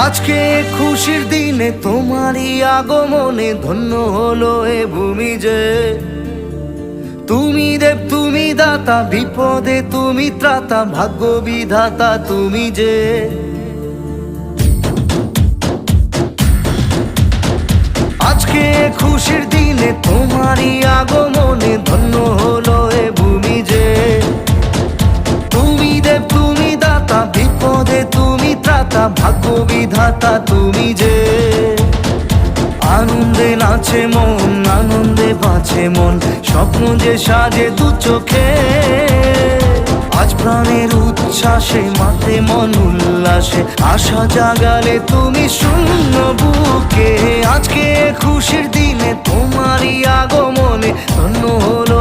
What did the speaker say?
আজকে খুশির দিনে তোমারই আগমনে ধন্য হলো এ ভূমি যে। তুমি দেব তুমি দাতা, বিপদে তুমি ত্রাতা, ভাগ্য বিধাতা তুমি যে। আজকে খুশির দিনে তোমারই আগমনে ধন্য হলো এ ভূমি যে। তুমি দেব তুমি দাতা, বিপদে তুমি ত্রাতা, ভাগ্য বিধাতা তুমি যে। আনন্দে নাচে মন, আনন্দে বাঁচে মন, স্বপ্ন যে সাজে দু চোখে। আজ প্রাণের উচ্ছ্বাসে মাতে মন উল্লাসে, আশা জাগালে তুমি শূন্য বুকে। আজকে খুশির দিনে তোমারই আগমনে ধন্য হলো